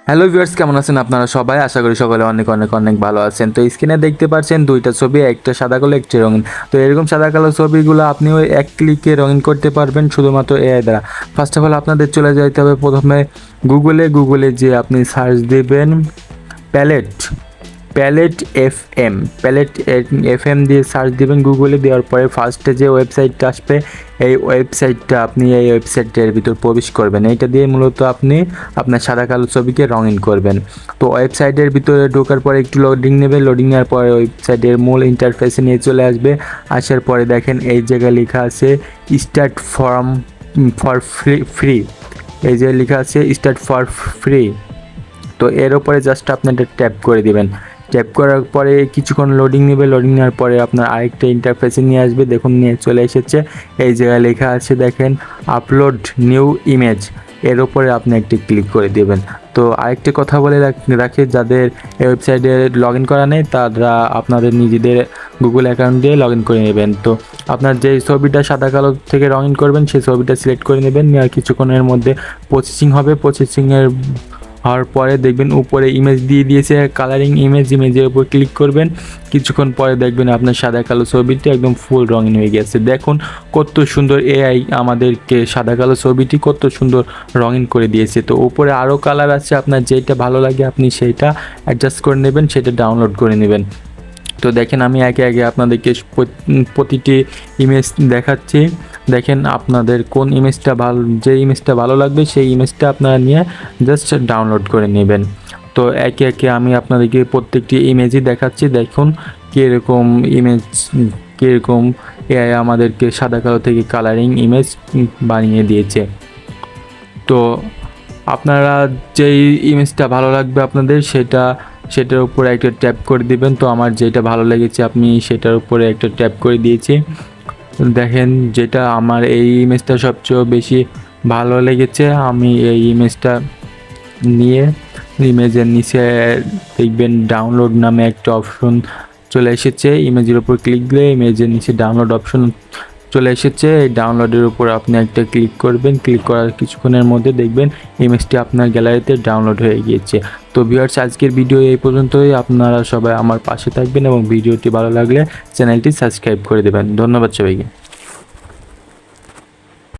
Hello viewers, কেমন আছেন আপনারা সবাই? আশা করি সকলে অনেক অনেক অনেক ভালো আছেন। তো স্ক্রিনে দেখতে পাচ্ছেন দুইটা ছবি, একটা সাদা কালো, একটা রঙিন। তো এরকম সাদা কালো ছবিগুলো আপনিও এক ক্লিকে রঙিন করতে পারবেন শুধুমাত্র এআই দ্বারা। ফার্স্ট অফ অল আপনাদের চলে যাইতে হবে প্রথমে গুগলে যে আপনি সার্চ দিবেন palette palette FM. Palette FM দিয়ে সার্চ দিবেন গুগলে, দেওয়ার পরে ফার্স্টে যে ওয়েবসাইটটা আসবে এই ওয়েবসাইটের ভিতর প্রবেশ করবেন। এইটা দিয়ে মূলত আপনি আপনার সাদা কালো ছবিকে রঙিন করবেন। তো ওয়েবসাইটের ভিতরে ঢোকার পরে একটু লোডিং নেবে, লোডিং নেওয়ার পরে ওয়েবসাইটের মূল ইন্টারফেসে নিয়ে চলে আসবে। আসার পরে দেখেন এই জায়গায় লেখা আছে স্টার্ট ফর ফ্রি। এই যে লেখা আছে স্টার্ট ফর ফ্রি। তো এর উপরে জাস্ট আপনি এটা ট্যাপ করে দিবেন। ট্যাপ করার পরে কিছুক্ষণ লোডিং নেবে, লোডিং নেওয়ার পরে আপনার আরেকটা ইন্টারফেসে নিয়ে আসবে। দেখুন নিয়ে চলে এসেছে। এই জায়গায় লেখা আছে দেখেন আপলোড নিউ ইমেজ, এর উপরে আপনি একটি ক্লিক করে দেবেন। তো আরেকটি কথা বলে রাখি, যাদের এই ওয়েবসাইটে লগ ইন করা নেই তারা আপনাদের নিজেদের গুগল অ্যাকাউন্ট দিয়ে লগ ইন করে নেবেন। তো আপনার যে ছবিটা সাদা কালো থেকে রঙিন করবেন সেই ছবিটা সিলেক্ট করে নেবেন। নেওয়ার কিছুক্ষণের মধ্যে প্রসেসিং হবে। প্রসেসিংয়ের হওয়ার পরে দেখবেন উপরে ইমেজ দিয়ে দিয়েছে, কালারিং ইমেজের উপর ক্লিক করবেন। কিছুক্ষণ পরে দেখবেন আপনার সাদা কালো ছবিটি একদম ফুল রঙিন হয়ে গেছে। দেখুন কত সুন্দর এআই আমাদেরকে সাদা কালো ছবিটি কত সুন্দর রঙিন করে দিয়েছে। তো উপরে আরও কালার আছে, আপনার যেটা ভালো লাগে আপনি সেইটা অ্যাডজাস্ট করে নেবেন, সেটা ডাউনলোড করে নেবেন। তো দেখেন আমি একে একে আপনাদেরকে প্রতিটি ইমেজ দেখাচ্ছি। দেখেন আপনাদের কোন ইমেজটা যে ইমেজটা ভালো লাগবে সেই ইমেজটা আপনারা নিয়ে জাস্ট ডাউনলোড করে নেবেন। তো একে একে আমি আপনাদেরকে প্রত্যেকটি ইমেজই দেখাচ্ছি। দেখুন কীরকম কীরকম এআই আমাদেরকে সাদা কালো থেকে কালারিং ইমেজ বানিয়ে দিয়েছে। তো আপনারা যেই ইমেজটা ভালো লাগবে আপনাদের সেটার উপরে একটা ট্যাপ করে দিবেন। তো আমার যেটা ভালো লেগেছে আমি সেটার উপরে একটা ট্যাপ করে দিয়েছি। দেখেন যেটা আমার এই ইমেজটা সবচেয়ে বেশি ভালো লেগেছে, আমি এই ইমেজটা নিয়ে ইমেজের নিচে দেখবেন ডাউনলোড নামে একটা অপশন চলে এসেছে। ইমেজের উপর ক্লিক দিলে ইমেজের নিচে ডাউনলোড অপশন চলে এসেছে। এই ডাউনলোডের উপর আপনি একটা ক্লিক করবেন। ক্লিক করার কিছুক্ষণের মধ্যে দেখবেন ইমেজটি আপনার গ্যালারিতে ডাউনলোড হয়ে গিয়েছে। তো ভিউয়ার্স, আজকের ভিডিও এই পর্যন্তই। আপনারা সবাই আমার পাশে থাকবেন এবং ভিডিওটি ভালো লাগলে চ্যানেলটি সাবস্ক্রাইব করে দেবেন। ধন্যবাদ সবাইকে।